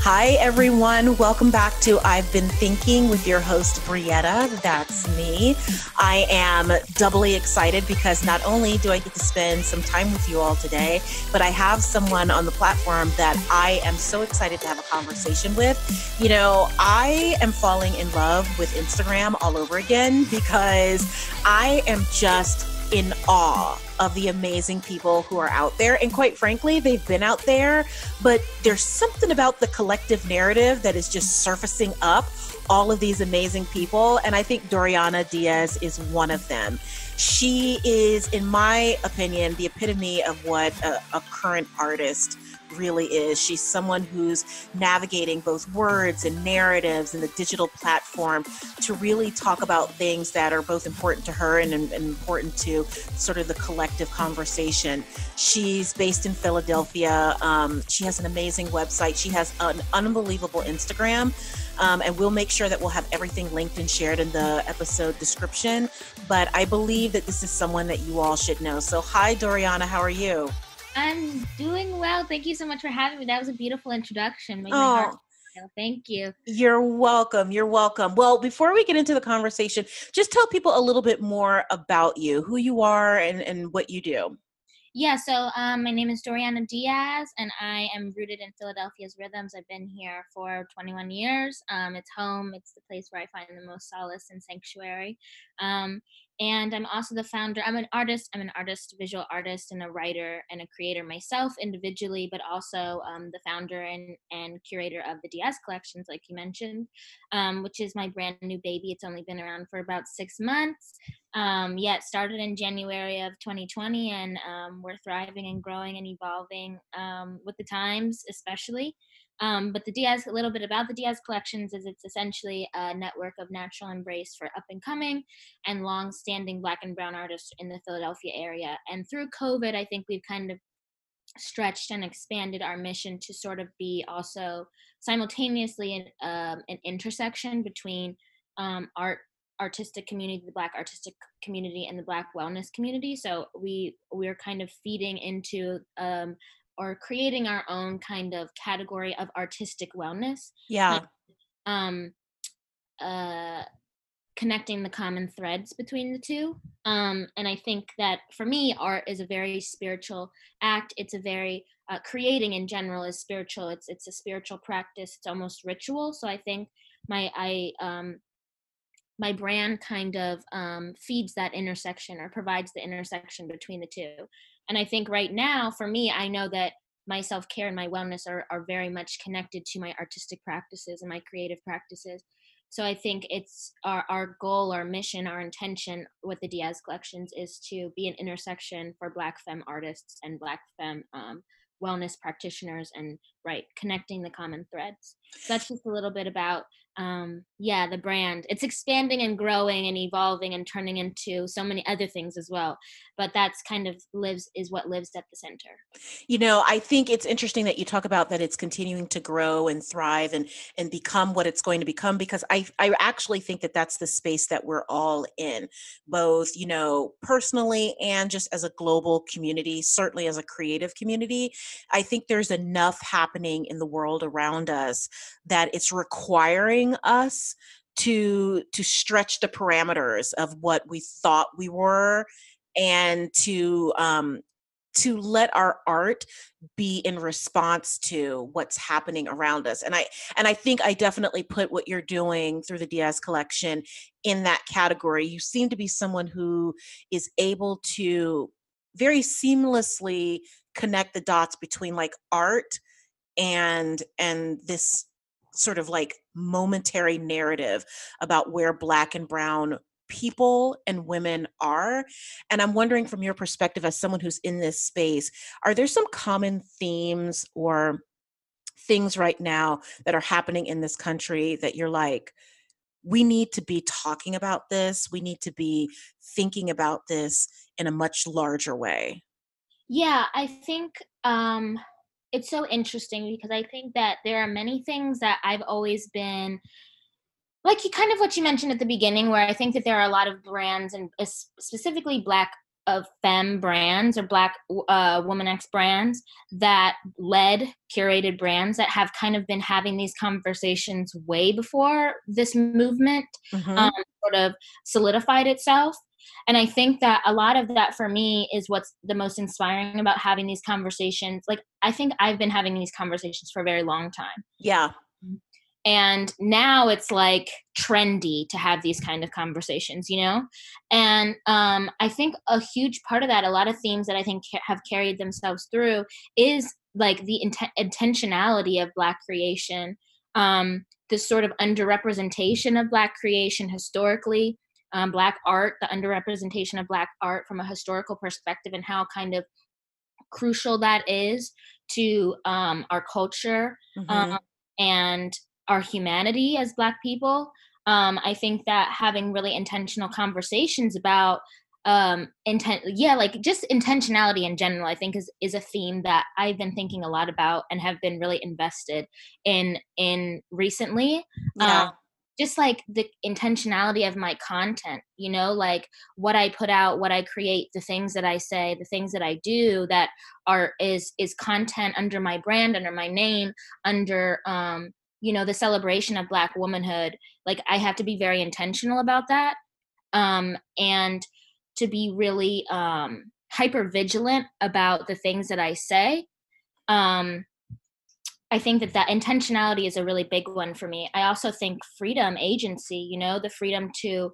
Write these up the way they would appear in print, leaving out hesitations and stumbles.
Hi, everyone. Welcome back to I've Been Thinking with your host, Brietta. That's me. I am doubly excited because not only do I get to spend some time with you all today, but I have someone on the platform that I am so excited to have a conversation with. You know, I am falling in love with Instagram all over again because I am just in awe of the amazing people who are out there. And quite frankly, they've been out there, but there's something about the collective narrative that is just surfacing up all of these amazing people. And I think Doriana Diaz is one of them. She is, in my opinion, the epitome of what a current artist really is. She's someone who's navigating both words and narratives in the digital platform to really talk about things that are both important to her and important to sort of the collective conversation. She's based in Philadelphia. She has an amazing website. She has an unbelievable Instagram. And we'll make sure that we'll have everything linked and shared in the episode description. But I believe that this is someone that you all should know. So hi, Doriana, how are you? I'm doing well. Thank you so much for having me. That was a beautiful introduction. Made my heart feel. Thank you. You're welcome. You're welcome. Well, before we get into the conversation, just tell people a little bit more about you, who you are and what you do. Yeah, so my name is Doriana Diaz, and I am rooted in Philadelphia's rhythms. I've been here for 21 years. It's home. It's the place where I find the most solace and sanctuary. And I'm also the founder. I'm an artist, visual artist, and a writer and a creator myself individually, but also the founder and curator of the Diaz collections, like you mentioned, which is my brand new baby. It's only been around for about 6 months. It started in January of 2020, and we're thriving and growing and evolving with the times, especially. But a little bit about the Diaz collections is it's essentially a network of natural embrace for up and coming and long-standing Black and Brown artists in the Philadelphia area. And through COVID, I think we've kind of stretched and expanded our mission to sort of be also simultaneously an intersection between artistic community, the Black artistic community, and the Black wellness community. So we're kind of feeding into or creating our own kind of category of artistic wellness. Yeah. Um, uh, Connecting the common threads between the two. And I think that for me, art is a very spiritual act. It's a very creating in general is spiritual. It's a spiritual practice. It's almost ritual. So I think my brand kind of feeds that intersection or provides the intersection between the two. And I think right now, for me, I know that my self-care and my wellness are very much connected to my artistic practices and my creative practices. So I think it's our goal, our mission, our intention with the Diaz collections is to be an intersection for Black femme artists and Black femme wellness practitioners and connecting the common threads. So that's just a little bit about the brand. It's expanding and growing and evolving and turning into so many other things as well. But that's kind of what lives at the center. You know, I think it's interesting that you talk about that it's continuing to grow and thrive and become what it's going to become, because I actually think that that's the space that we're all in, both, you know, personally and just as a global community, certainly as a creative community. I think there's enough happening in the world around us that it's requiring us to stretch the parameters of what we thought we were, and to let our art be in response to what's happening around us. And I think I definitely put what you're doing through the Diaz collection in that category. You seem to be someone who is able to very seamlessly connect the dots between like art and this sort of like momentary narrative about where Black and Brown people and women are. And I'm wondering, from your perspective as someone who's in this space, are there some common themes or things right now that are happening in this country that you're like, we need to be talking about this, we need to be thinking about this in a much larger way? Yeah, I think it's so interesting because I think that there are many things that I've always been like you kind of what you mentioned at the beginning, where I think that there are a lot of brands and specifically Black femme brands or Black Womxn brands that led curated brands that have kind of been having these conversations way before this movement Mm-hmm. sort of solidified itself. And I think that a lot of that for me is what's the most inspiring about having these conversations. Like, I think I've been having these conversations for a very long time. Yeah. And now it's like trendy to have these kind of conversations, you know? And I think a huge part of that, a lot of themes that I think have carried themselves through is like the intentionality of Black creation, this sort of underrepresentation of Black creation historically, Black art, the underrepresentation of Black art from a historical perspective, and how kind of crucial that is to our culture, Mm-hmm. and our humanity as Black people. I think that having really intentional conversations about like just intentionality in general, I think is a theme that I've been thinking a lot about and have been really invested in recently. Um, Yeah. just like the intentionality of my content, you know, like what I put out, what I create, the things that I say, the things that I do that is content under my brand, under my name, under you know, the celebration of Black womanhood. Like, I have to be very intentional about that, and to be really hyper vigilant about the things that I say. um I think that intentionality is a really big one for me. I also think freedom, agency, you know, the freedom to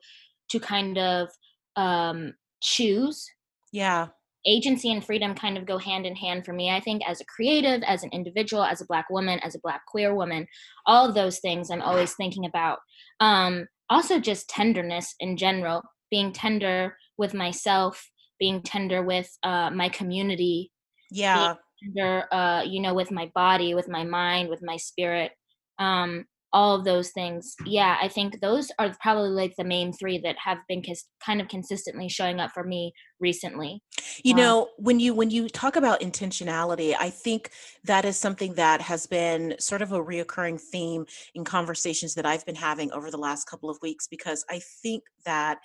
kind of choose. Yeah. Agency and freedom kind of go hand in hand for me. I think as a creative, as an individual, as a Black woman, as a Black queer woman, all of those things I'm always thinking about. Also just tenderness in general, being tender with myself, being tender with my community, being Yeah. tender, you know, with my body, with my mind, with my spirit, all of those things. Yeah, I think those are probably like the main three that have been kind of consistently showing up for me recently. You Um, know, when you talk about intentionality, I think that is something that has been sort of a reoccurring theme in conversations that I've been having over the last couple of weeks, because I think that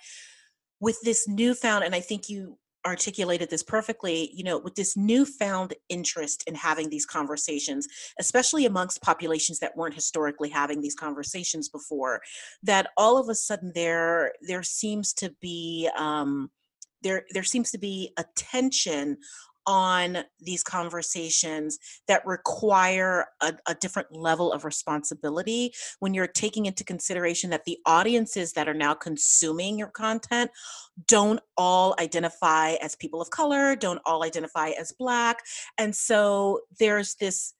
with this newfound, and I think you articulated this perfectly, you know, with this newfound interest in having these conversations, especially amongst populations that weren't historically having these conversations before, that all of a sudden there seems to be there seems to be a tension on these conversations that require a different level of responsibility when you're taking into consideration that the audiences that are now consuming your content don't all identify as people of color, don't all identify as Black. And so there's this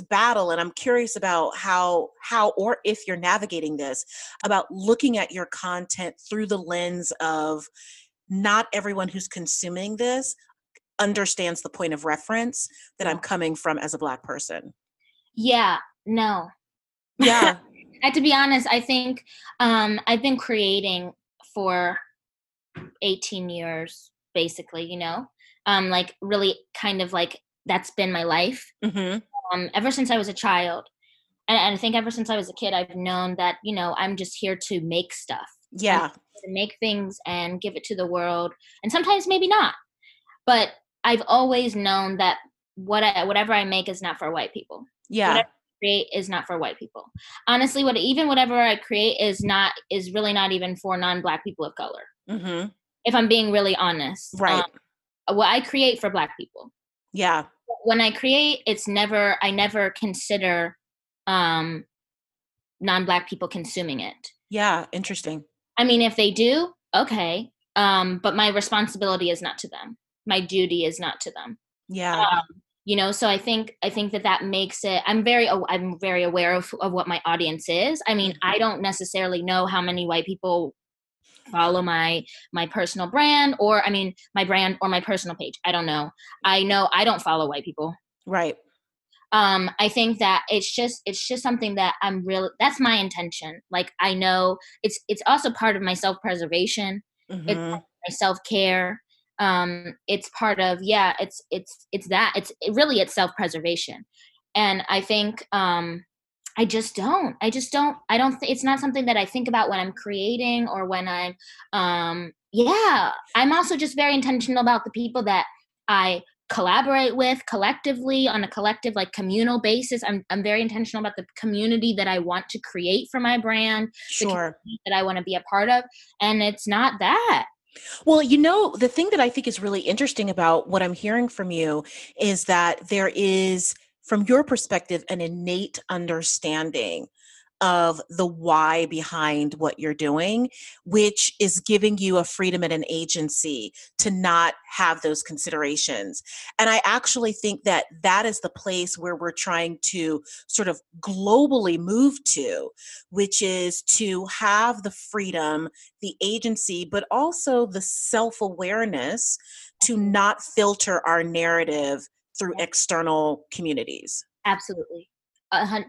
battle, and I'm curious about how or if you're navigating this, about looking at your content through the lens of not everyone who's consuming this understands the point of reference that I'm yeah. coming from as a Black person. Yeah, no. Yeah. And to be honest, I think I've been creating for 18 years, basically, you know, like really kind of like that's been my life, Hmm. ever since I was a child. And I think ever since I was a kid, I've known that, you know, I'm just here to make stuff. I'm Yeah. here to make things and give it to the world. And sometimes maybe not. But I've always known that whatever I make is not for white people. Yeah. Whatever I create is not for white people. Honestly, whatever I create is really not even for non-Black people of color. Hmm. If I'm being really honest, Right. what I create for Black people. Yeah. When I create, I never consider um, non-Black people consuming it. Yeah. Interesting. I mean, if they do, okay. But my responsibility is not to them. My duty is not to them. Yeah. You know, so I think that makes it. I'm very aware of what my audience is. I mean, Mhm. I don't necessarily know how many white people follow my personal brand, or I mean my brand or my personal page. I don't know. I know I don't follow white people. Right. I think that it's just something that I'm real that's my intention. Like, I know it's also part of my self-preservation. It's part Hmm. of my self-care. It's part of, yeah, it's that it's self-preservation. And I think I don't it's not something that I think about when I'm creating, or when I'm yeah, I'm also just very intentional about the people that I collaborate with collectively on a collective, like, communal basis. I'm very intentional about the community that I want to create for my brand, the Sure. community that I want to be a part of, and it's not that. Well, you know, the thing that I think is really interesting about what I'm hearing from you is that there is, from your perspective, an innate understanding of the why behind what you're doing, which is giving you a freedom and an agency to not have those considerations. And I actually think that that is the place where we're trying to sort of globally move to, which is to have the freedom, the agency, but also the self awareness to not filter our narrative through Yeah, external communities. absolutely.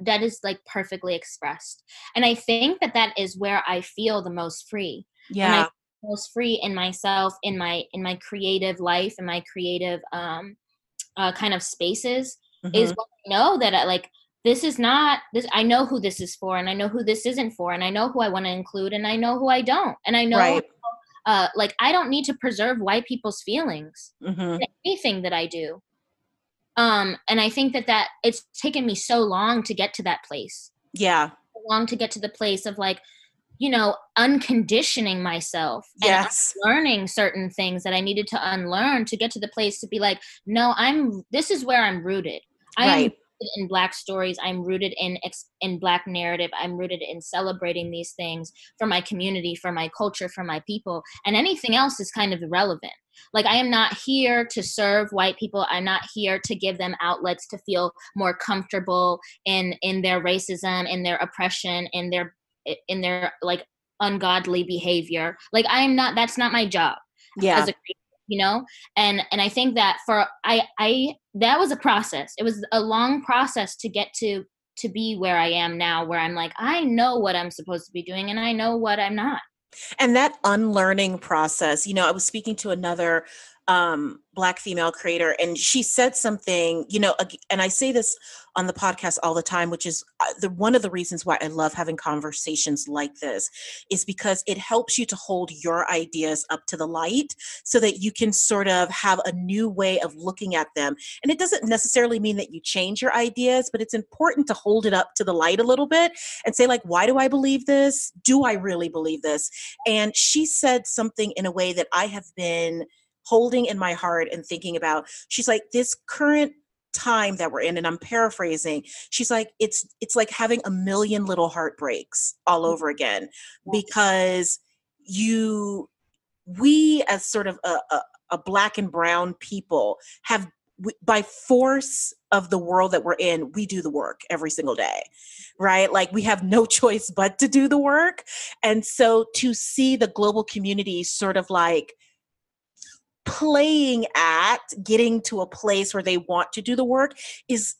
That is, like, perfectly expressed. And I think that that is where I feel the most free. When I Yeah. feel most free in myself, in my creative life, in my creative kind of spaces, is Hmm. when I know that this is not this. I know who this is for, and I know who this isn't for, and I know who I want to include, and I know who I don't, and I know, Right. like, I don't need to preserve white people's feelings Hmm. in anything that I do. And I think that it's taken me so long to get to that place, Yeah. so long to get to the place of, like, unconditioning myself and Yes. unlearning certain things that I needed to unlearn to get to the place to be like, no, this is where I'm rooted. I am Right. rooted in Black stories. I'm rooted in Black narrative. I'm rooted in celebrating these things for my community, for my culture, for my people. And anything else is kind of irrelevant. Like, I am not here to serve white people. I'm not here to give them outlets to feel more comfortable in their racism, in their oppression, in their, like, ungodly behavior. Like, I'm not that's not my job as Yeah. a creator, you know? And I think that for I that was a process. It was a long process to get to be where I am now, where I'm like, I know what I'm supposed to be doing and I know what I'm not. And that unlearning process, you know, I was speaking to another Black female creator, and she said something, you know, and I say this on the podcast all the time, which is the one of the reasons why I love having conversations like this, is because it helps you to hold your ideas up to the light so that you can sort of have a new way of looking at them. And it doesn't necessarily mean that you change your ideas, but it's important to hold it up to the light a little bit and say, like, why do I believe this? Do I really believe this? And she said something in a way that I have been holding in my heart and thinking about. She's like, this current time that we're in, and I'm paraphrasing, she's like, it's like having a million little heartbreaks all over again, Yes. because you we as sort of a Black and brown people have, by force of the world that we're in, we do the work every single day, right? Like, we have no choice but to do the work. And so to see the global community sort of like playing at getting to a place where they want to do the work is,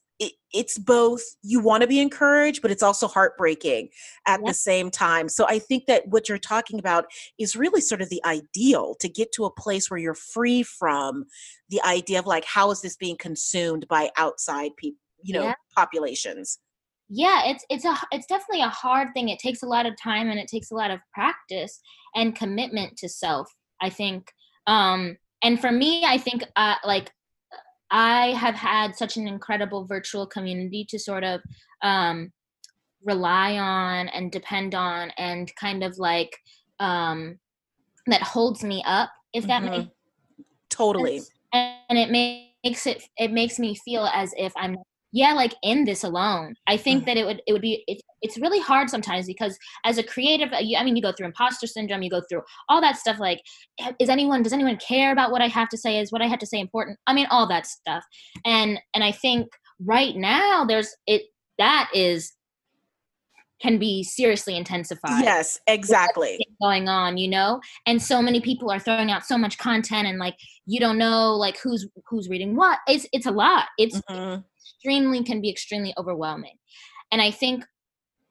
it's both, you want to be encouraged, but it's also heartbreaking at the Yep. same time. So I think that what you're talking about is really sort of the ideal, to get to a place where you're free from the idea of like, how is this being consumed by outside people, you know, Yeah. populations. Yeah, it's definitely a hard thing. It takes a lot of time and it takes a lot of practice and commitment to self, I think. And for me, I think, like, I have had such an incredible virtual community to sort of um rely on and depend on, and kind of like, um that holds me up, if that Hmm. makes Totally. sense. And it makes me feel as if I'm, yeah, like, in this alone. I think Mm. that it's really hard sometimes, because as a creative, I mean, you go through imposter syndrome, you go through all that stuff. Like, does anyone care about what I have to say? Is what I have to say important? I mean, all that stuff. And I think right now that is can be seriously intensified Yes, with exactly. everything going on, and so many people are throwing out so much content, and, like, you don't know, like, who's reading what. It's a lot. It's Hmm. extremely can be extremely overwhelming. And I think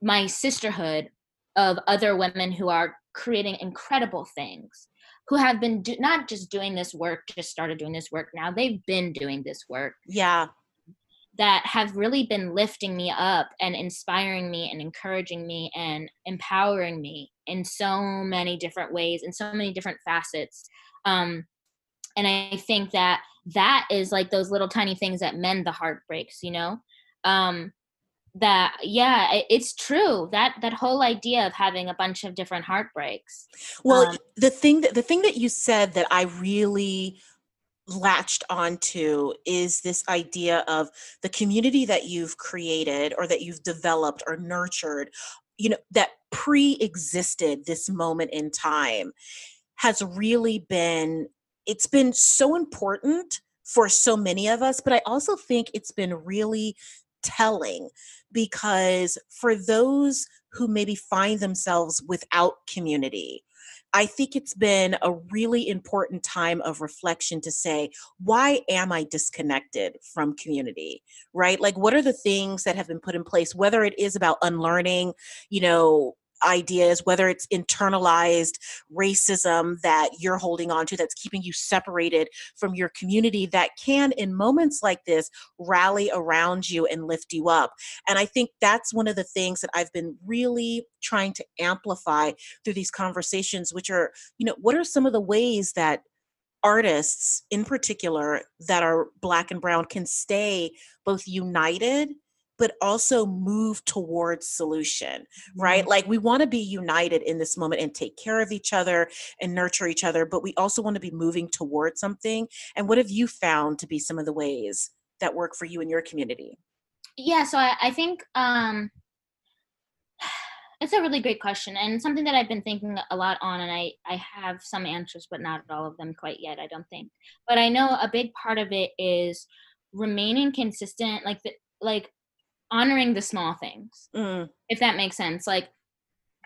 my sisterhood of other women who are creating incredible things, who have been not just doing this work, just started doing this work now, they've been doing this work. Yeah. that have really been lifting me up and inspiring me and encouraging me and empowering me in so many different ways, in so many different facets. And I think that that is like those little tiny things that mend the heartbreaks, you know? Um, that yeah, it's true that that whole idea of having a bunch of different heartbreaks. Well, Um, the thing that you said that I really latched onto is this idea of the community that you've created or that you've developed or nurtured, that pre-existed this moment in time has really been it's been so important for so many of us, but I also think it's been really telling because for those who maybe find themselves without community, I think it's been a really important time of reflection to say, why am I disconnected from community? Right? Like, what are the things that have been put in place, whether it is about unlearning, you know, ideas, whether it's internalized racism that you're holding on to that's keeping you separated from your community that can, in moments like this, rally around you and lift you up. And I think that's one of the things that I've been really trying to amplify through these conversations, which are, what are some of the ways that artists in particular that are Black and brown can stay both united but also move towards solution, right? mhm. Like, we want to be united in this moment and take care of each other and nurture each other, but we also want to be moving towards something. And what have you found to be some of the ways that work for you in your community? Yeah, so I think it's a really great question and something that I've been thinking a lot on, and I have some answers, but not all of them quite yet, I don't think. But I know a big part of it is remaining consistent, like honoring the small things, Mm, if that makes sense. Like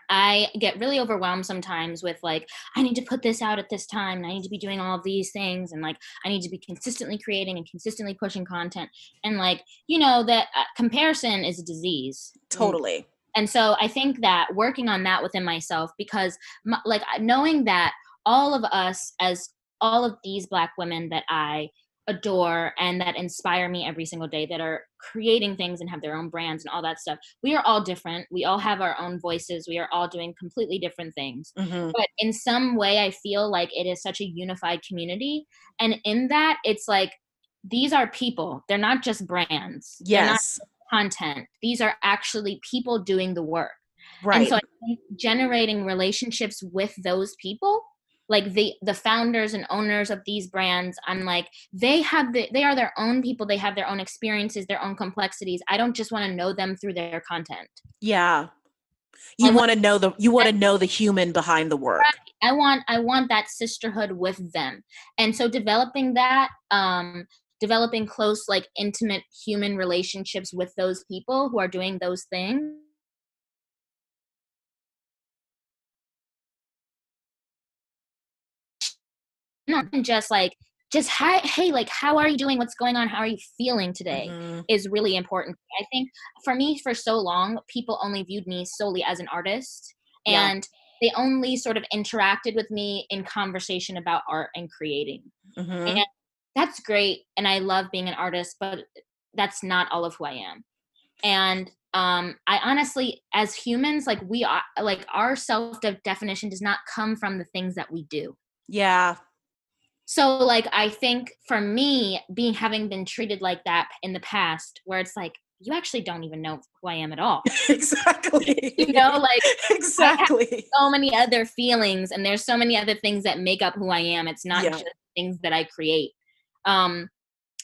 I get really overwhelmed sometimes with like, I need to put this out at this time and I need to be doing all of these things and like I need to be consistently creating and consistently pushing content. And like, that comparison is a disease. totally. And so I think that working on that within myself, because like knowing that all of us, as all of these Black women that I adore and that inspire me every single day, that are creating things and have their own brands and all that stuff, we are all different. We all have our own voices. We are all doing completely different things. Hmm. But in some way, I feel like it is such a unified community. And in that, it's like, these are people. They're not just brands. They're not Yes. content. These are actually people doing the work. And so Right. I think generating relationships with those people, like the founders and owners of these brands, I'm like, they are their own people, they have their own experiences, their own complexities. I don't just want to know them through their content. Yeah. I You want want to know the human behind the work. I want that sisterhood with them. And so developing close, like intimate human relationships with those people who are doing those things, not just like, just hi, hey, like, how are you doing? What's going on? How are you feeling today? Hmm. Is really important. I think for me, for so long, people only viewed me solely as an artist, Yeah. and they only sort of interacted with me in conversation about art and creating. Hmm. And that's great. And I love being an artist, but that's not all of who I am. And I honestly, as humans, like we are, like our self definition does not come from the things that we do. Yeah. So like I think for me, having been treated like that in the past, where it's like, you actually don't even know who I am at all. Exactly. Like I have Exactly. so many other feelings and there's so many other things that make up who I am. It's not Yeah. just things that I create. Um,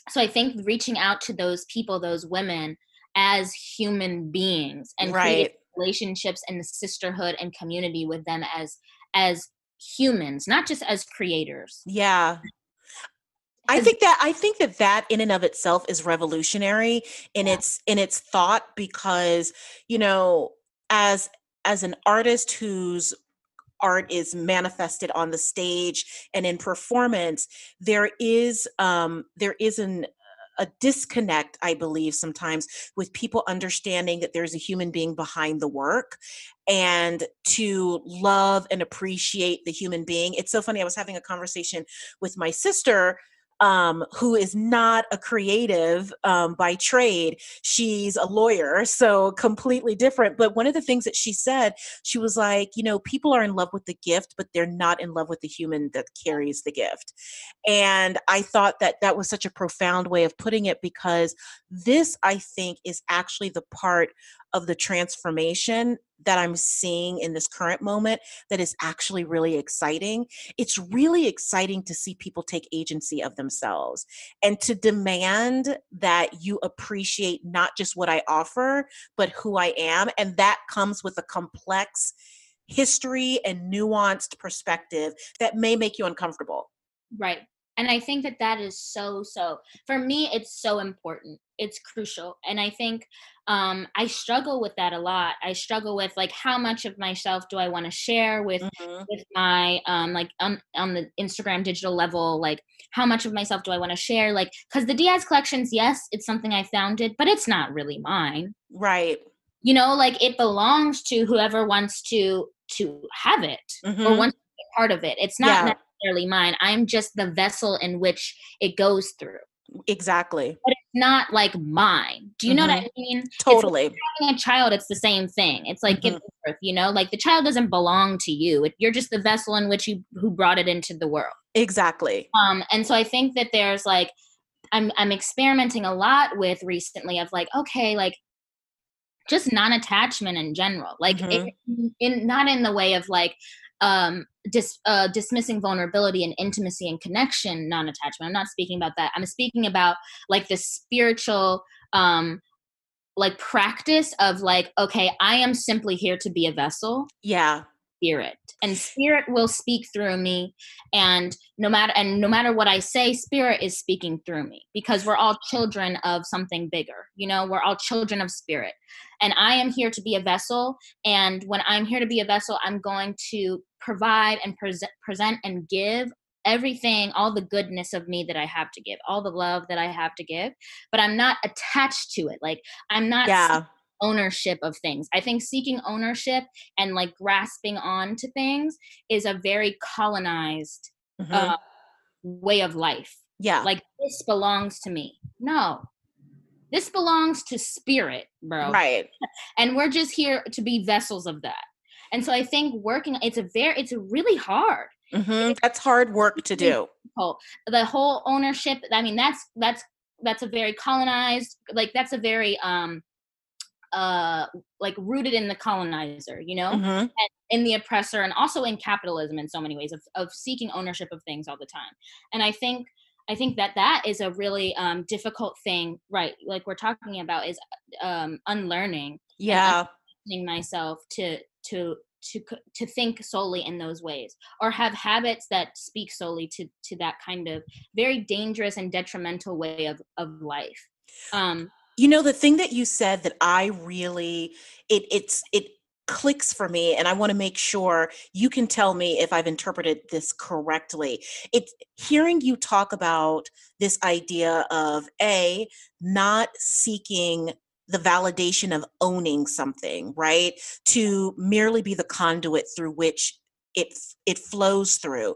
so I think reaching out to those people, those women, as human beings and creating Right. relationships and the sisterhood and community with them as humans, not just as creators. Yeah. I Because think that in and of itself is revolutionary in its thought because, you know, as an artist whose art is manifested on the stage and in performance, there is a disconnect, I believe, sometimes with people understanding that there's a human being behind the work and to love and appreciate the human being. It's so funny. I was having a conversation with my sister who is not a creative by trade. She's a lawyer, so completely different. But one of the things that she said, she was like, people are in love with the gift, but they're not in love with the human that carries the gift. And I thought that that was such a profound way of putting it, because this, I think, is actually the part of the transformation that I'm seeing in this current moment that is actually really exciting. It's really exciting to see people take agency of themselves and to demand that you appreciate not just what I offer, but who I am. And that comes with a complex history and nuanced perspective that may make you uncomfortable. Right. And I think that that is so, for me, it's so important. It's crucial. And I think I struggle with that a lot. I struggle with like, how much of myself do I want to share Mhm. with my like on the Instagram digital level, like how much of myself do I want to share? Like, because the Diaz collections, yes, it's something I founded, but it's not really mine. Right. Like it belongs to whoever wants to have it or Hmm. wants to be a part of it. It's not Yeah, necessarily mine. I'm just the vessel in which it goes through. exactly. But it's not like mine. Do you know what Hmm. I mean? It's like Totally. having a child, it's the same thing. It's like Hmm. giving birth, like the child doesn't belong to you. You're just the vessel in which you who brought it into the world. Exactly. And so I think that there's like I'm experimenting a lot with recently of like, okay, like just non-attachment in general, like Hmm. in not in the way of like dismissing vulnerability and intimacy and connection non-attachment. I'm not speaking about that. I'm speaking about like the spiritual like practice of like, okay, I am simply here to be a vessel, Yeah. spirit, and spirit will speak through me. And no matter what I say, spirit is speaking through me, because we're all children of something bigger. We're all children of spirit, and I am here to be a vessel. And when I'm here to be a vessel, I'm going to provide and present and give everything, all the goodness of me that I have to give, all the love that I have to give. But I'm not attached to it. Like, I'm not Yeah. ownership of things. I think seeking ownership and like grasping on to things is a very colonized uh, Hmm. way of life. Yeah. Like, this belongs to me. No, this belongs to spirit, bro. Right. And we're just here to be vessels of that. And so I think working, it's really hard. Hmm. That's hard work to Really do. difficult. The whole ownership, I mean, that's a very colonized, like that's a very like rooted in the colonizer, Hmm. and in the oppressor, and also in capitalism in so many ways of seeking ownership of things all the time. And I think that that is a really difficult thing, right? Like we're talking about is unlearning and Yeah. unlearning myself to think solely in those ways, or have habits that speak solely to that kind of very dangerous and detrimental way of life. um The thing that you said that I really, it clicks for me, and I want to make sure you can tell me if I've interpreted this correctly. It's hearing you talk about this idea of not seeking the validation of owning something, right? To merely be the conduit through which it flows through.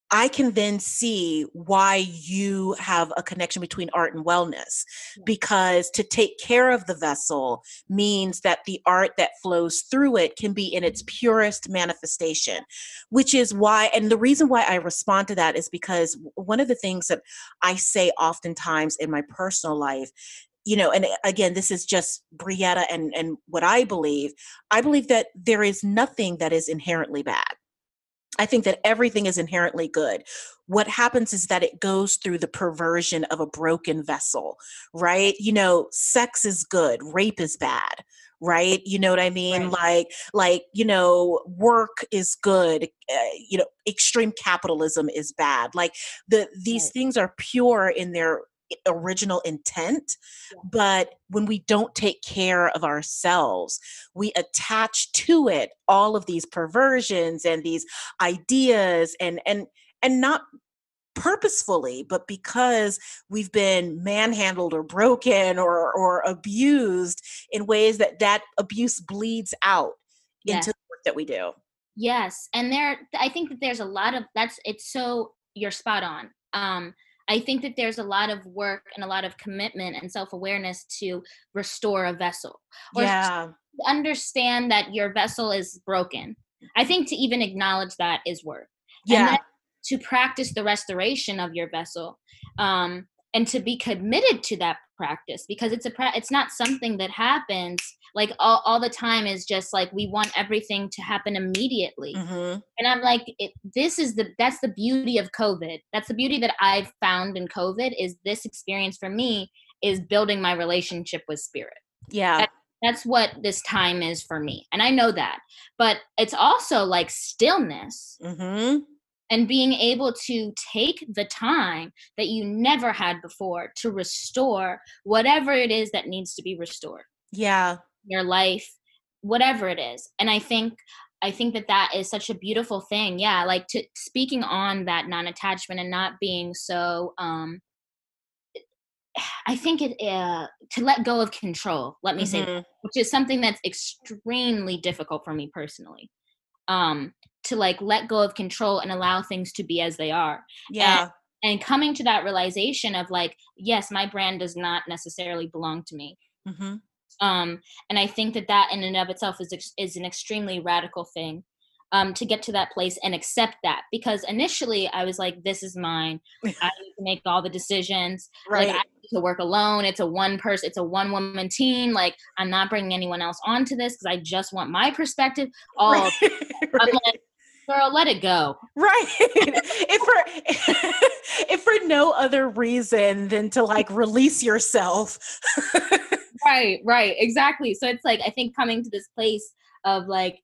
I can then see why you have a connection between art and wellness, because to take care of the vessel means that the art that flows through it can be in its purest manifestation, which is why, and the reason why I respond to that is because one of the things that I say oftentimes in my personal life, and again, this is just Brietta and what I believe that there is nothing that is inherently bad. I think that everything is inherently good. What happens is that it goes through the perversion of a broken vessel, right? Sex is good, rape is bad, right? You know what I mean? right. Work is good, extreme capitalism is bad. Like these Right. things are pure in their original intent, Yeah. but when we don't take care of ourselves, we attach to it all of these perversions and these ideas, and not purposefully, but because we've been manhandled or broken or abused in ways that abuse bleeds out into Yes. the work that we do. Yes. And I think that there's a lot of it's so you're spot on. I think that there's a lot of work and a lot of commitment and self-awareness to restore a vessel, or Yeah. understand that your vessel is broken. I think to even acknowledge that is work. And then Yeah. to practice the restoration of your vessel, and to be committed to that practice, because it's not something that happens like all the time. Is just like we want everything to happen immediately. Mhm. And I'm like, that's the beauty of COVID. That's the beauty that I've found in COVID, is this experience for me is building my relationship with spirit. Yeah. That that's what this time is for me. And I know that. But it's also like stillness, Mhm. and being able to take the time that you never had before to restore whatever it is that needs to be restored, Yeah. your life, whatever it is. And I think that that is such a beautiful thing. Yeah, like to speaking on that non-attachment and not being so I think it to let go of control, let me say that, Mhm. which is something that's extremely difficult for me personally. Um to like let go of control and allow things to be as they are. And Yeah. coming to that realization of like, yes, my brand does not necessarily belong to me. Mhm. And I think that that in and of itself is an extremely radical thing, to get to that place and accept that. Because initially I was like, this is mine. I need to make all the decisions. Like, I Right. need to work alone. It's a one woman team. Like, I'm not bringing anyone else onto this because I just want my perspective. Right. Oh, I'm Right. like, girl, let it go. Right. If for if for no other reason than to like release yourself. Right, exactly. So it's like I think coming to this place of like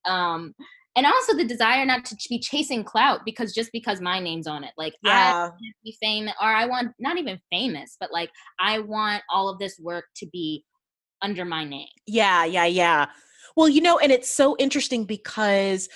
and also the desire not to be chasing clout, because just because my name's on it. Like, I want Yeah. to be famous, or I want not even famous, but like I want all of this work to be under my name. Yeah, yeah, yeah. Well, and it's so interesting because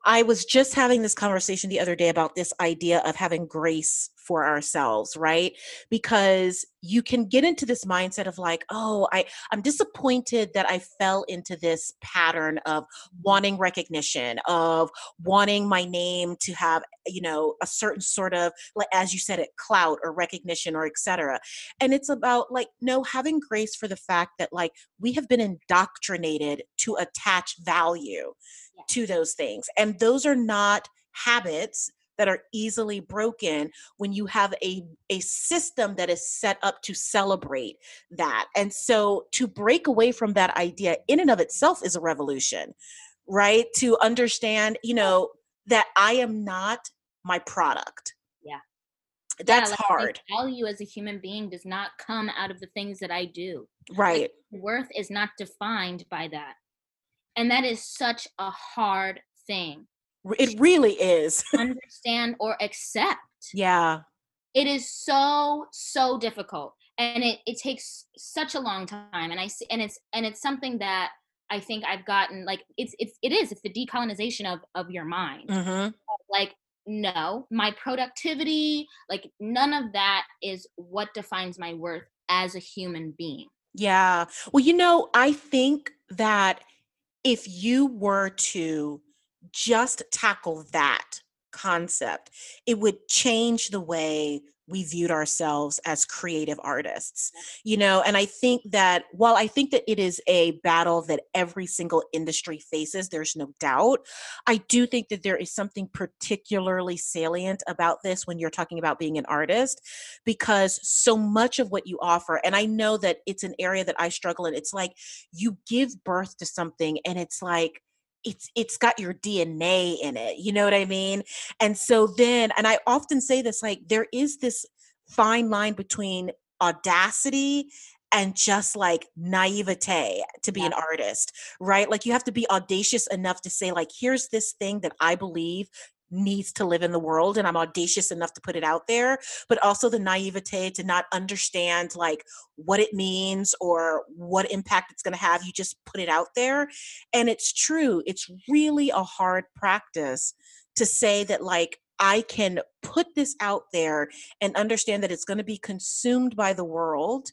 I was just having this conversation the other day about this idea of having grace for ourselves, right? Because you can get into this mindset of like, oh, I'm disappointed that I fell into this pattern of Mhm. wanting recognition, of wanting my name to have, a certain sort of, like as you said it, clout or recognition or etc. And it's about like, no, having grace for the fact that like we have been indoctrinated to attach value to Yes. those things. And those are not habits that are easily broken when you have a system that is set up to celebrate that. And so to break away from that idea in and of itself is a revolution, right? To understand, that I am not my product. Yeah. Yeah, That's like my hard. value as a human being does not come out of the things that I do. Like, Right. worth is not defined by that. And that is such a hard thing It really is. understand or accept. Yeah. It is so, so difficult. And it takes such a long time. And I see, and it's something that I think I've gotten like it's the decolonization of your mind. Mhm. Like, no, my productivity, like none of that is what defines my worth as a human being. Yeah. Well, I think that if you were to just tackle that concept, it would change the way we viewed ourselves as creative artists. And I think that while I think that it is a battle that every single industry faces, there's no doubt, I do think that there is something particularly salient about this when you're talking about being an artist, because so much of what you offer, and I know that it's an area that I struggle in, it's like you give birth to something and it's like it's got your DNA in it. You know what I mean? And so then, and I often say this, like there is this fine line between audacity and just like naivete to be Yeah. an artist, right? Like you have to be audacious enough to say like, here's this thing that I believe needs to live in the world and I'm audacious enough to put it out there, but also the naivete to not understand like what it means or what impact it's going to have. You just put it out there. And it's true. It's really a hard practice to say that like I can put this out there and understand that it's going to be consumed by the world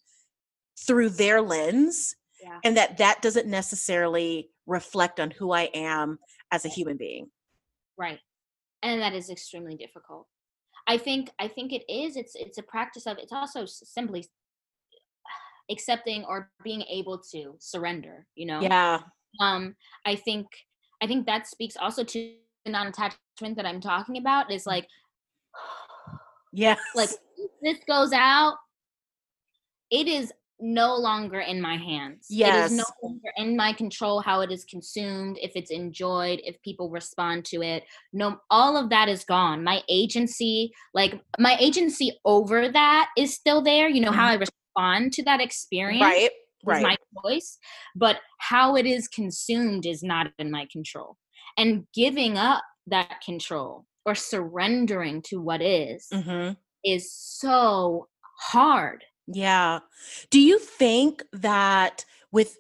through their lens, Yeah. and that doesn't necessarily reflect on who I am as a human being. Right. And that is extremely difficult. I think it is. It's a practice of, it's also simply accepting or being able to surrender, you know? Yeah. Um, I think I think that speaks also to the non-attachment that I'm talking about, is like, Yes. if this goes out, it is no longer in my hands. It is no Yes. longer in my control how it is consumed, if it's enjoyed, if people respond to it. No, all of that is gone. My agency over that is still there. You know, how Mhm. I respond to that experience Right. is Right. my choice, but how it is consumed is not in my control. And giving up that control or surrendering to what Mhm. is so hard. Yeah. Do you think that with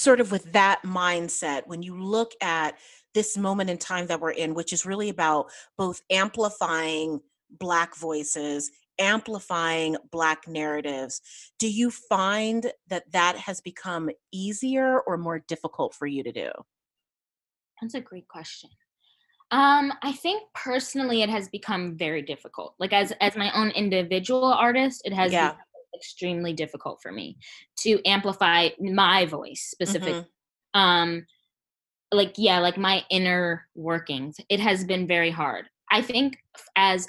with that mindset, when you look at this moment in time that we're in, which is really about both amplifying Black voices, amplifying Black narratives, do you find that that has become easier or more difficult for you to do? That's a great question. I think personally it has become very difficult. Like, as my own individual artist, it has Yeah. become extremely difficult for me to amplify my voice specifically. Mhm. Um, like, yeah, like my inner workings. It has been very hard. I think as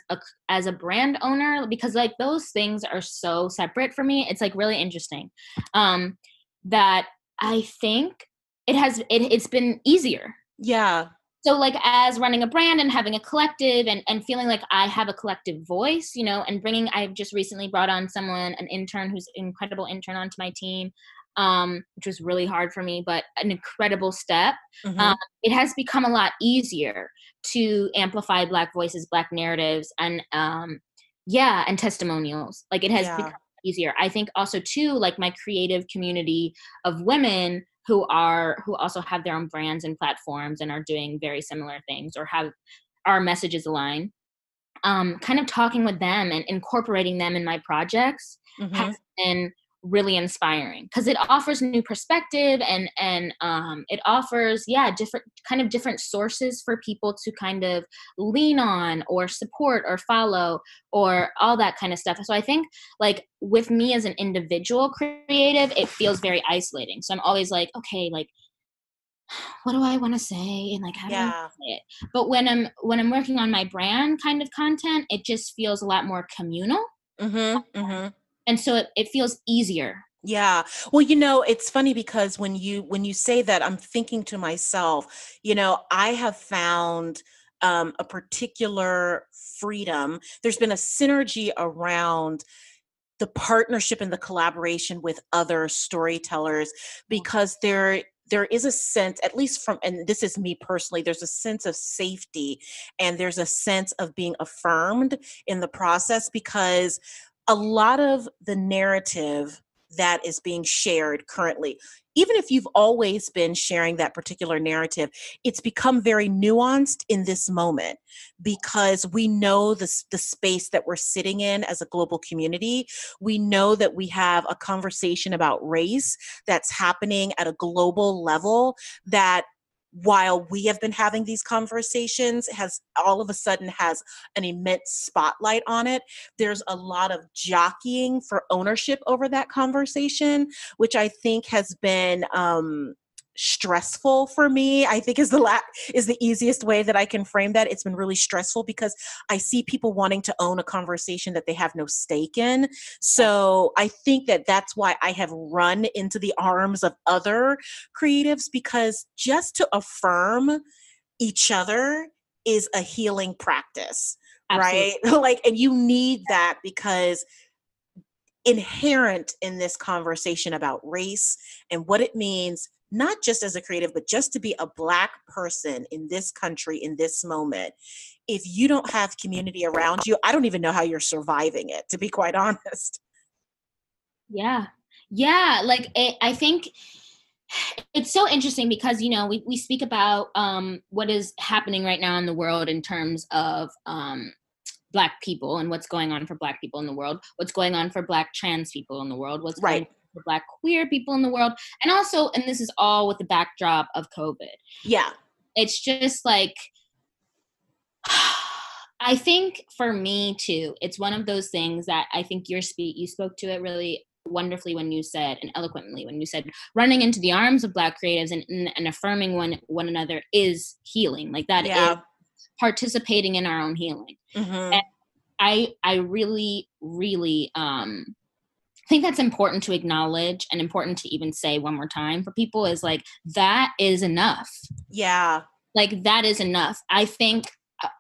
a brand owner, because like those things are so separate for me, it's like really interesting. Um, that I think it's been easier. Yeah. So like, as running a brand and having a collective, and feeling like I have a collective voice, and I've just recently brought on an intern who's an incredible intern onto my team, which was really hard for me, but an incredible step. um, Mhm. it has become a lot easier to amplify Black voices, Black narratives, and yeah, and testimonials. Like, it has Yeah. become easier. I think also too, like, my creative community of women who also have their own brands and platforms and are doing very similar things, or have our messages align. Kind of talking with them and incorporating them in my projects has Mhm. been really inspiring, because it offers new perspective, and it offers, yeah, different sources for people to kind of lean on or support or follow, or all that kind of stuff. So I think, like, with me as an individual creative, it feels very isolating. So I'm always like, okay, like, what do I want to say, and like, how do I Yeah. say it? But when I'm working on my brand kind of content, it just feels a lot more communal, Mhm. Mhm. and so it feels easier. Yeah. Well, it's funny because when you say that, I'm thinking to myself, I have found a particular freedom. There's been a synergy around the partnership and the collaboration with other storytellers, because there is a sense, at least from, and this is me personally, there's a sense of safety, and there's a sense of being affirmed in the process, because a lot of the narrative that is being shared currently, even if you've always been sharing that particular narrative, it's become very nuanced in this moment, because we know the space that we're sitting in as a global community. We know that we have a conversation about race that's happening at a global level, that while we have been having these conversations, has all of a sudden has an immense spotlight on it. There's a lot of jockeying for ownership over that conversation, which I think has been stressful for me. I think is the easiest way that I can frame that. It's been really stressful because I see people wanting to own a conversation that they have no stake in. So I think that that's why I have run into the arms of other creatives, because just to affirm each other is a healing practice, Absolutely. right? Like, and you need that, because inherent in this conversation about race and what it means, not just as a creative, but just to be a Black person in this country in this moment. If you don't have community around you, I don't even know how you're surviving it, to be quite honest. Yeah. Yeah, like, I think it's so interesting because, we speak about what is happening right now in the world in terms of Black people, and what's going on for Black people in the world, what's going on for Black trans people in the world, what's going Right. on for Black queer people in the world, and also, and this is all with the backdrop of COVID. Yeah. It's just like, I think for me too, it's one of those things that I think you spoke to it really wonderfully when you said, and eloquently when you said, running into the arms of Black creatives and affirming one another is healing. Like that is Yeah. participating in our own healing. Mm-hmm. And I really, really think that's important to acknowledge and important to even say one more time for people, is like, that is enough. Yeah. Like that is enough. I think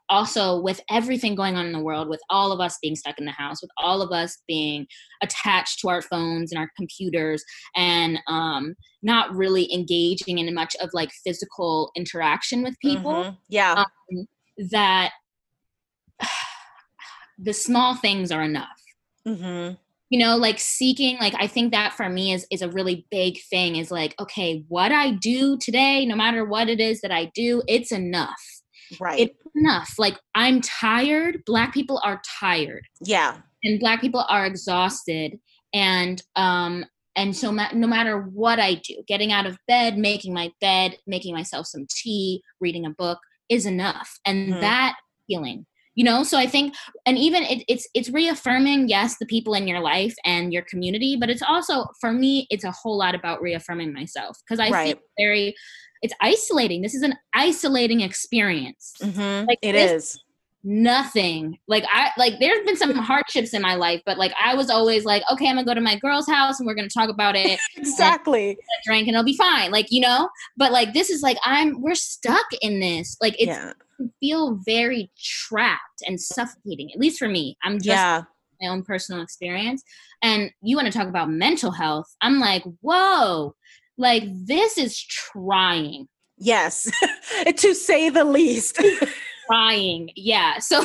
also with everything going on in the world, with all of us being stuck in the house, with all of us being attached to our phones and our computers, and not really engaging in much of like physical interaction with people, Mm-hmm. Yeah. that the small things are enough. Mm-hmm. You know, like seeking, like I think that for me is a really big thing, is like, okay, what I do today, no matter what it is that I do, it's enough. Right. It's enough. Like, I'm tired. Black people are tired, Yeah. and Black people are exhausted. And so no matter what I do, getting out of bed, making my bed, making myself some tea, reading a book is enough. And Mm-hmm. that feeling, so I think, and even it's reaffirming, yes, the people in your life and your community, but it's also, for me, it's a whole lot about reaffirming myself, because I feel Right. it's isolating. This is an isolating experience. Mm-hmm. Like It this, is. nothing. Like there's been some hardships in my life, but like I was always like, okay, I'm gonna go to my girl's house and we're gonna talk about it and Exactly. drink and it'll be fine. Like, but like this is like we're stuck in this. Like Yeah. it feel very trapped and suffocating, at least for me. I'm just Yeah. my own personal experience. And you want to talk about mental health, I'm like, whoa, like this is trying. Yes. To say the least. Trying. Yeah. So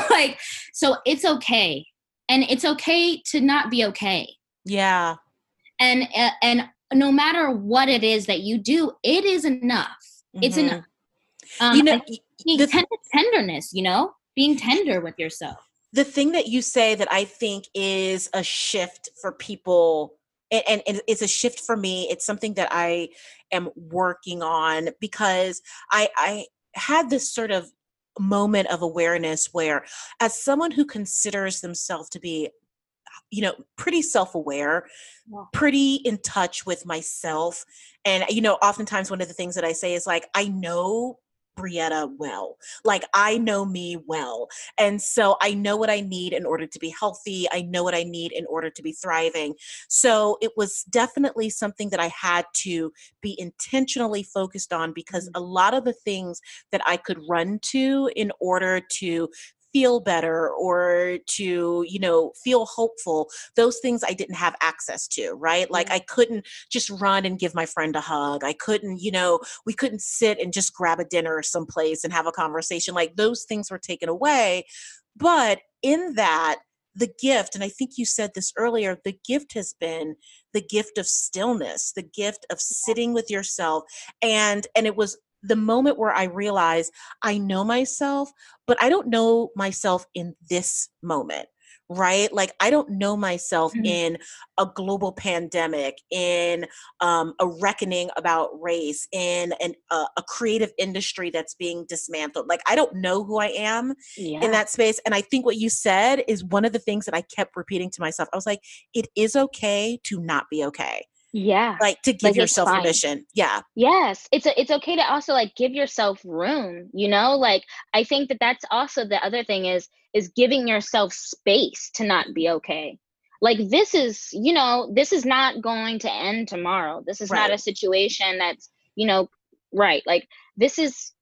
it's okay. And it's okay to not be okay. Yeah. And no matter what it is that you do, it is enough. It's Mm-hmm. enough. You know, I think tenderness, being tender with yourself. the thing that you say that I think is a shift for people, and it's a shift for me. It's something that I am working on, because I had this sort of moment of awareness where, as someone who considers themselves to be, pretty self-aware, Yeah. pretty in touch with myself. And, oftentimes one of the things that I say is like, I know Brietta well. Like, I know me well. And so I know what I need in order to be healthy. I know what I need in order to be thriving. So it was definitely something that I had to be intentionally focused on, because a lot of the things that I could run to in order to feel better or to, feel hopeful, those things I didn't have access to, right? Like, I couldn't just run and give my friend a hug. I couldn't, we couldn't sit and just grab a dinner someplace and have a conversation. Like, those things were taken away. But in that, the gift, and I think you said this earlier, the gift has been the gift of stillness, the gift of sitting with yourself. And it was the moment where I realized I know myself, but I don't know myself in this moment, right? Like, I don't know myself in a global pandemic, in a reckoning about race, in a creative industry that's being dismantled. Like, I don't know who I am in that space. And I think what you said is one of the things that I kept repeating to myself. I was like, it is okay to not be okay. Yeah. Like, to give Like, it's yourself fine. permission. Yeah. Yes. It's okay to also like give yourself room, like I think that that's also the other thing is giving yourself space to not be okay. Like, this is not going to end tomorrow. This is not Right. a situation that's, right. Like, this is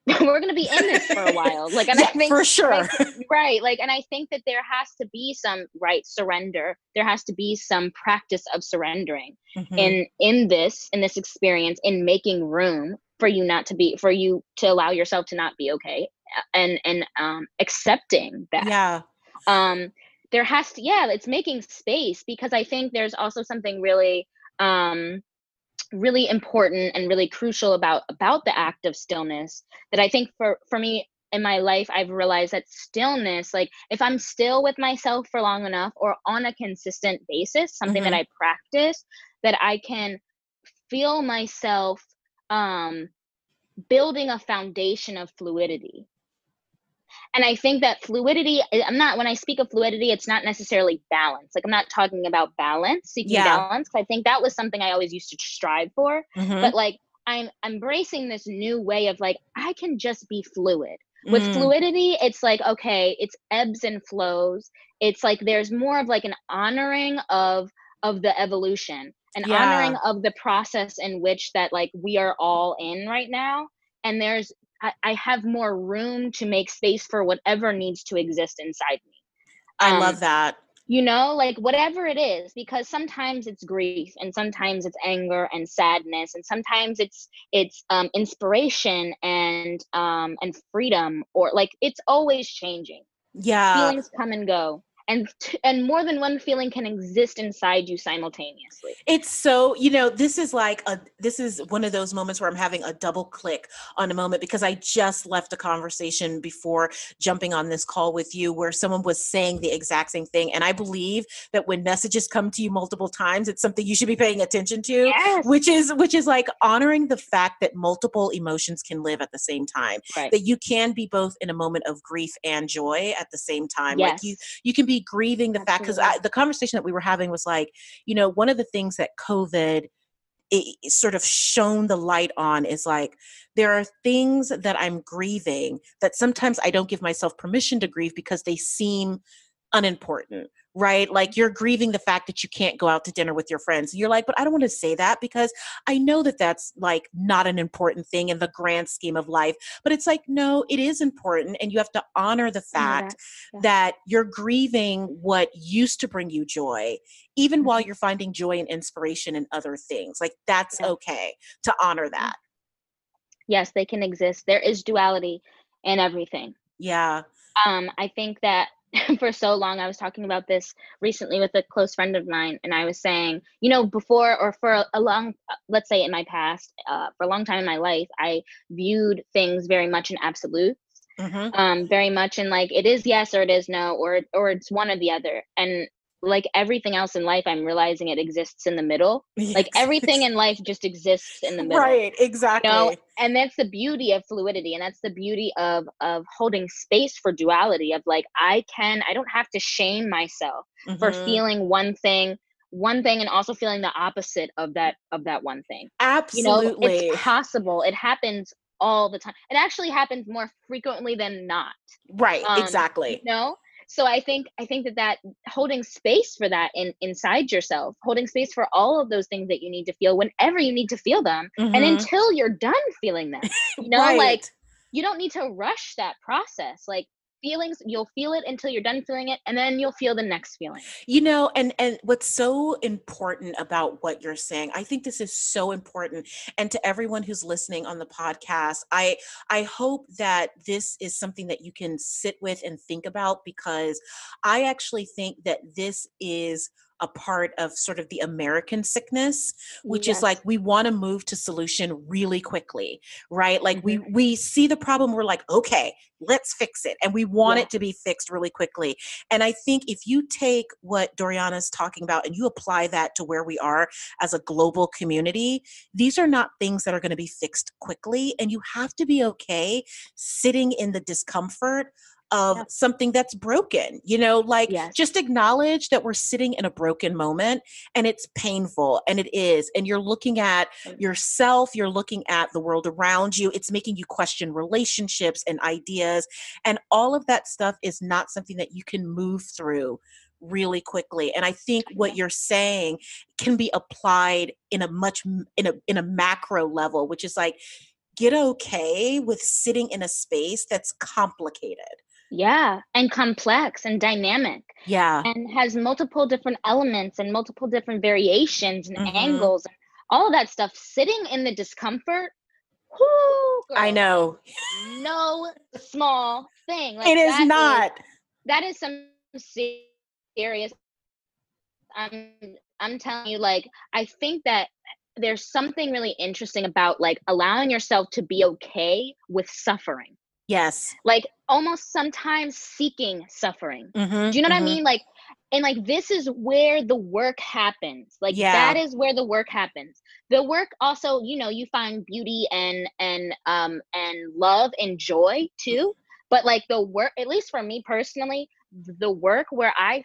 we're going to be in this for a while. Like, and Yeah, I think, for sure. right. Like, and I think that there has to be some surrender. There has to be some practice of surrendering Mm-hmm. in this experience, in making room for you to allow yourself to not be okay, and accepting that. Yeah. There has to, it's making space, because I think there's also something really, really important and really crucial about the act of stillness, that I think for me in my life, I've realized that stillness, like if I'm still with myself for long enough or on a consistent basis, something that Mm-hmm. I practice, that I can feel myself building a foundation of fluidity. And I think that fluidity, when I speak of fluidity, it's not necessarily balance. Like, I'm not talking about balance, seeking balance. I think that was something I always used to strive for. But like, I'm embracing this new way of like, I can just be fluid. With fluidity, it's like, okay, it's ebbs and flows. It's like, there's more of like an honoring of the evolution, an honoring of the process in which that like we are all in right now. And I have more room to make space for whatever needs to exist inside me. I love that. You know, like whatever it is, because sometimes it's grief, and sometimes it's anger and sadness, and sometimes it's inspiration and freedom, or like it's always changing. Feelings come and go. And more than one feeling can exist inside you simultaneously. It's so, this is one of those moments where I'm having a double click on a moment, because I just left a conversation before jumping on this call with you where someone was saying the exact same thing. And I believe that when messages come to you multiple times, it's something you should be paying attention to, which is like honoring the fact that multiple emotions can live at the same time, that you can be both in a moment of grief and joy at the same time. Like you can be grieving the fact, because the conversation that we were having was like, one of the things that COVID sort of shone the light on is like, there are things that I'm grieving that sometimes I don't give myself permission to grieve because they seem unimportant, right? Like you're grieving the fact that you can't go out to dinner with your friends. You're like, but I don't want to say that because I know that that's like not an important thing in the grand scheme of life. But it's like, no, it is important. And you have to honor the fact that you're grieving what used to bring you joy, even while you're finding joy and inspiration in other things. Like that's okay to honor that. Yes, they can exist. There is duality in everything. Yeah. I think that for so long, I was talking about this recently with a close friend of mine, and I was saying, before, or for a long, let's say in my past, for a long time in my life, I viewed things very much in absolutes, very much in like, it is yes or it is no, or it's one or the other. And like everything else in life, I'm realizing it exists in the middle. Like everything in life just exists in the middle. Right, exactly. And that's the beauty of fluidity, and that's the beauty of holding space for duality, of like, I don't have to shame myself for feeling one thing, and also feeling the opposite of that one thing. Absolutely. It's possible. It happens all the time. It actually happens more frequently than not. Right, exactly. So I think that holding space for that inside yourself, holding space for all of those things that you need to feel whenever you need to feel them, and until you're done feeling them, like you don't need to rush that process. Like feelings, you'll feel it until you're done feeling it, and then you'll feel the next feeling. And what's so important about what you're saying, I think this is so important. And to everyone who's listening on the podcast, I hope that this is something that you can sit with and think about, because I actually think that this is a part of sort of the American sickness, which is like, we want to move to solution really quickly, right? Like we see the problem, we're like, okay, let's fix it. And we want it to be fixed really quickly. And I think if you take what Doriana's talking about and you apply that to where we are as a global community, these are not things that are going to be fixed quickly. And you have to be okay sitting in the discomfort of something that's broken, just acknowledge that we're sitting in a broken moment, and it's painful, and it is. And you're looking at yourself, you're looking at the world around you. It's making you question relationships and ideas. And all of that stuff is not something that you can move through really quickly. And I think what you're saying can be applied in a macro level, which is like, get okay with sitting in a space that's complicated. Yeah, and complex and dynamic. Yeah. And has multiple different elements and multiple different variations and angles and all of that stuff. Sitting in the discomfort, whoo, girl, I know. No small thing. Like, it is not. That is some serious. I'm telling you, like, I think that there's something really interesting about like allowing yourself to be okay with suffering. Yes. Like almost sometimes seeking suffering. Do you know what I mean? Like, and like, this is where the work happens. Like, that is where the work happens. The work also, you find beauty and love and joy too. But like the work, at least for me personally, the work where I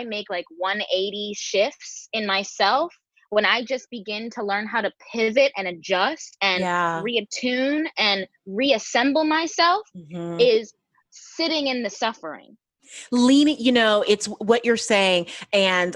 make like 180 shifts in myself, when I just begin to learn how to pivot and adjust and Yeah. reattune and reassemble myself, Mhm. is sitting in the suffering. Leaning, it's what you're saying. And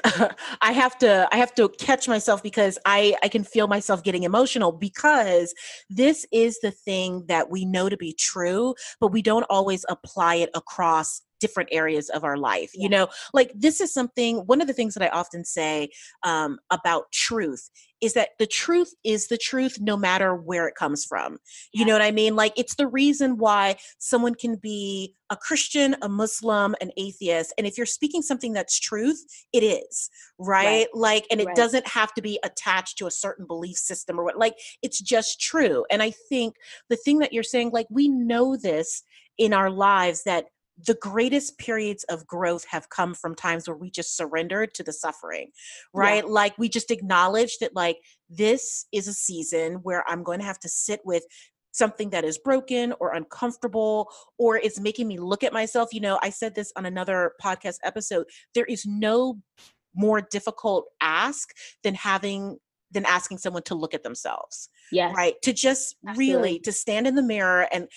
I have to catch myself, because I can feel myself getting emotional, because this is the thing that we know to be true, but we don't always apply it across different areas of our life. Yeah. Like, this is something, one of the things that I often say about truth is that the truth is the truth, no matter where it comes from. You know what I mean? Like, it's the reason why someone can be a Christian, a Muslim, an atheist. And if you're speaking something that's truth, it is, right? Like, and it doesn't have to be attached to a certain belief system or what, like, it's just true. And I think the thing that you're saying, like, we know this in our lives, that the greatest periods of growth have come from times where we just surrendered to the suffering, right? Yeah. Like, we just acknowledged that, like, this is a season where I'm going to have to sit with something that is broken or uncomfortable, or it's making me look at myself. I said this on another podcast episode. There is no more difficult ask than asking someone to look at themselves. Yes. Right. To just really Absolutely. to stand in the mirror and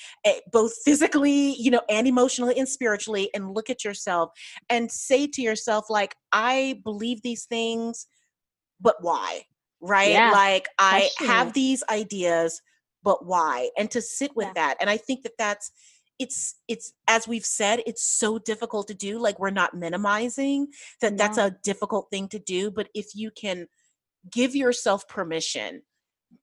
both physically, and emotionally and spiritually, and look at yourself and say to yourself, like, I believe these things, but why? Right? Yeah. Like, I Question have it. these ideas, but why? And to sit with Yeah. that. And I think that it's as we've said, it's so difficult to do. Like, we're not minimizing that that's No. a difficult thing to do, but if you can give yourself permission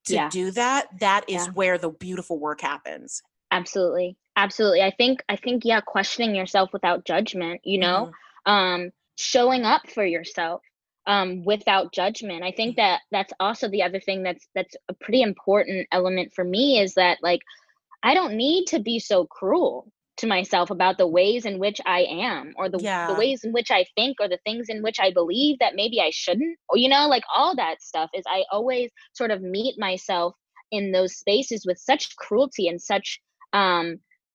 to Yeah. do that, that is Yeah. where the beautiful work happens. Absolutely. Absolutely. I think, yeah, questioning yourself without judgment, Mhm. showing up for yourself, without judgment. I think that that's also the other thing that's a pretty important element for me, is that, like, I don't need to be so cruel to myself about the ways in which I am, or the Yeah. ways in which I think, or the things in which I believe that maybe I shouldn't, or, like all that stuff. Is I always sort of meet myself in those spaces with such cruelty and such,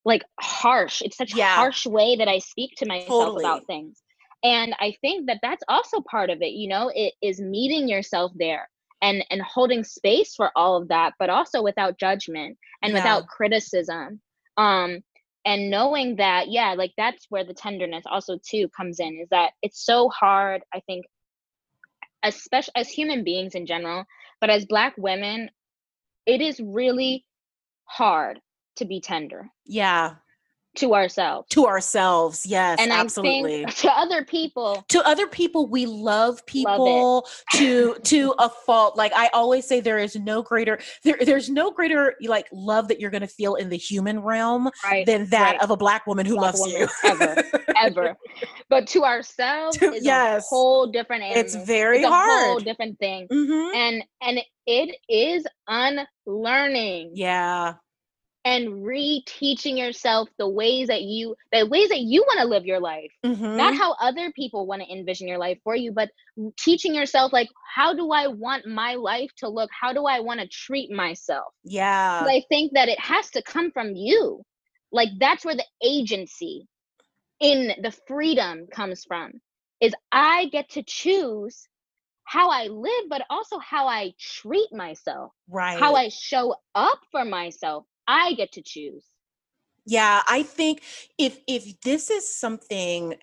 like, harsh, it's such Yeah. harsh way that I speak to myself about Totally. things. And I think that that's also part of it, it is meeting yourself there, and holding space for all of that, but also without judgment and Yeah. without criticism. um and knowing that, yeah, like, that's where the tenderness also too comes in, is that it's so hard, I think, especially as human beings in general, but as Black women, it is really hard to be tender Yeah. to ourselves. To ourselves. Yes, And I think absolutely. to other people, To other people, we love love it. people to a fault. Like, I always say, there's no greater like love that you're going to feel in the human realm Right, than that right. of a Black woman who Black loves you. woman ever, ever. But to ourselves is a Yes, whole different it's animal. very It's a whole hard. different thing. Mhm. And it is unlearning Yeah. and reteaching yourself the ways that you want to live your life. Not Mhm. how other people want to envision your life for you, but teaching yourself, like, how do I want my life to look? How do I want to treat myself? Yeah. Because I think that it has to come from you. Like, that's where the agency in the freedom comes from, is I get to choose how I live, but also how I treat myself, how Right. I show up for myself. I get to choose. Yeah, I think if this is something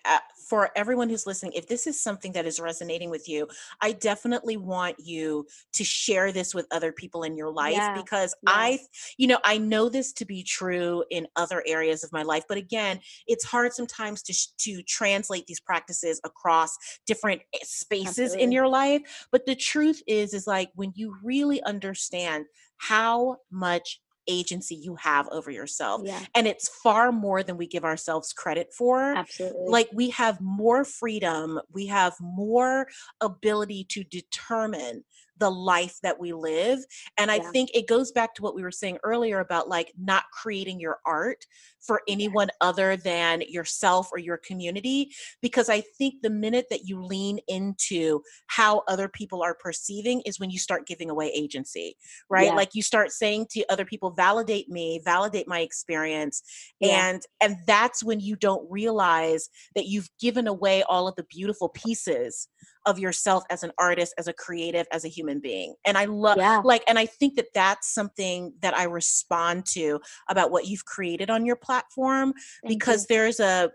for everyone who's listening, if this is something that is resonating with you, I definitely want you to share this with other people in your life, Yeah. because Yeah. I know this to be true in other areas of my life, but again, it's hard sometimes to translate these practices across different spaces in Absolutely. your life. But the truth is like, when you really understand how much agency you have over yourself, Yeah. and it's far more than we give ourselves credit for. Absolutely. Like, we have more freedom, we have more ability to determine the life that we live. And I think it goes back to what we were saying earlier about like not creating your art for anyone other than yourself or your community. Because I think the minute that you lean into how other people are perceiving is when you start giving away agency, right? Yeah. Like you start saying to other people, validate me, validate my experience. Yeah. And that's when you don't realize that you've given away all of the beautiful pieces of yourself as an artist, as a creative, as a human being. And I love, like, and I think that that's something that I respond to about what you've created on your platform, because there's a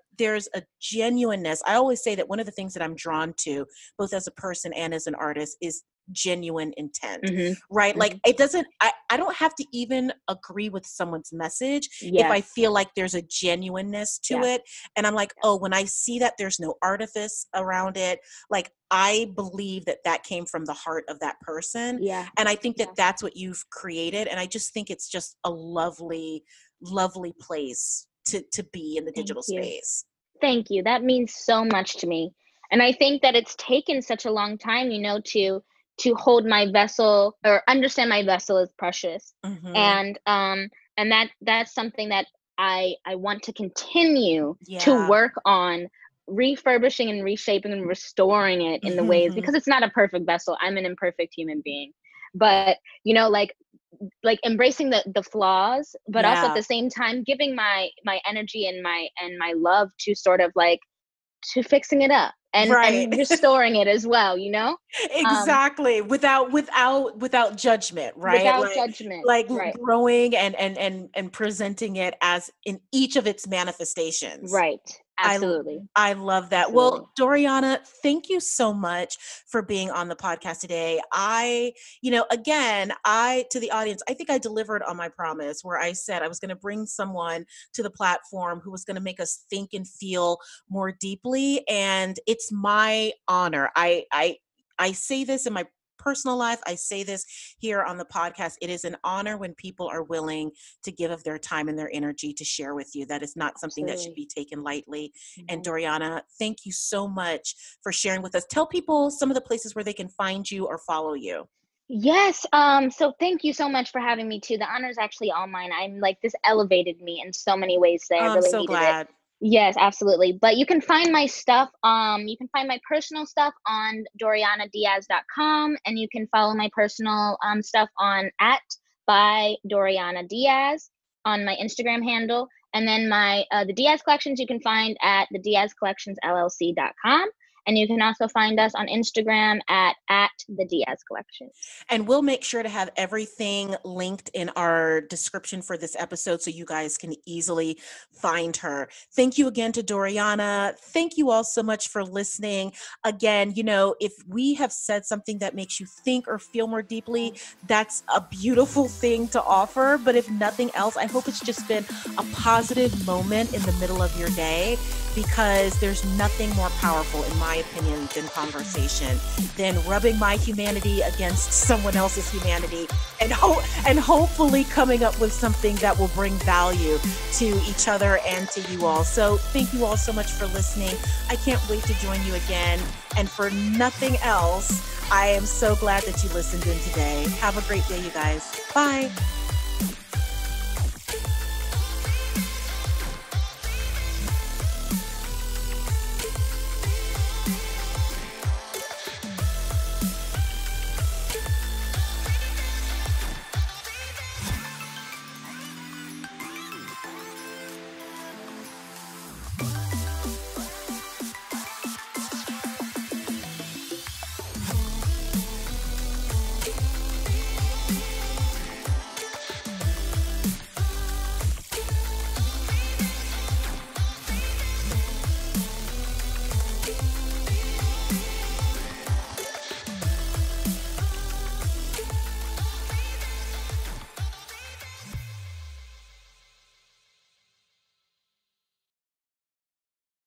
genuineness. I always say that one of the things that I'm drawn to, both as a person and as an artist, is genuine intent, right? Like it doesn't, I don't have to even agree with someone's message if I feel like there's a genuineness to it. And I'm like, oh, when I see that there's no artifice around it, like I believe that that came from the heart of that person. And I think that that's what you've created. And I just think it's just a lovely, lovely place to be in the digital space. Thank you. That means so much to me. And I think that it's taken such a long time, you know, to hold my vessel or understand my vessel is precious. And that's something that I want to continue to work on, refurbishing and reshaping and restoring it in the ways, because it's not a perfect vessel. I'm an imperfect human being, but you know, like embracing the flaws, but also at the same time giving my energy and my love to sort of like to fixing it up and restoring it as well, you know? Exactly. Without judgment, right? Without judgment. Like growing and presenting it as in each of its manifestations. Right. Absolutely. I love that. Absolutely. Well, Doriana, thank you so much for being on the podcast today. Again, to the audience, I think I delivered on my promise where I said I was going to bring someone to the platform who was going to make us think and feel more deeply. And it's my honor. I say this in my personal life. I say this here on the podcast. It is an honor when people are willing to give of their time and their energy to share with you. That is not something that should be taken lightly. And Doriana, thank you so much for sharing with us. Tell people some of the places where they can find you or follow you. Yes. So thank you so much for having me too. The honor is actually all mine. I'm like, this elevated me in so many ways today. I really needed it. Yes, absolutely. But you can find my stuff, you can find my personal stuff on DorianaDiaz.com, and you can follow my personal stuff on by Doriana Diaz on my Instagram handle. And then the Diaz collections you can find at the DiazCollectionsLLC.com. And you can also find us on Instagram at the Diaz Collection. And we'll make sure to have everything linked in our description for this episode so you guys can easily find her. Thank you again to Doriana. Thank you all so much for listening. Again, if we have said something that makes you think or feel more deeply, that's a beautiful thing to offer. But if nothing else, I hope it's just been a positive moment in the middle of your day, because there's nothing more powerful, in my opinion, than conversation, than rubbing my humanity against someone else's humanity, and hopefully coming up with something that will bring value to each other and to you all. So thank you all so much for listening. I can't wait to join you again. And for nothing else, I am so glad that you listened in today. Have a great day, you guys. Bye.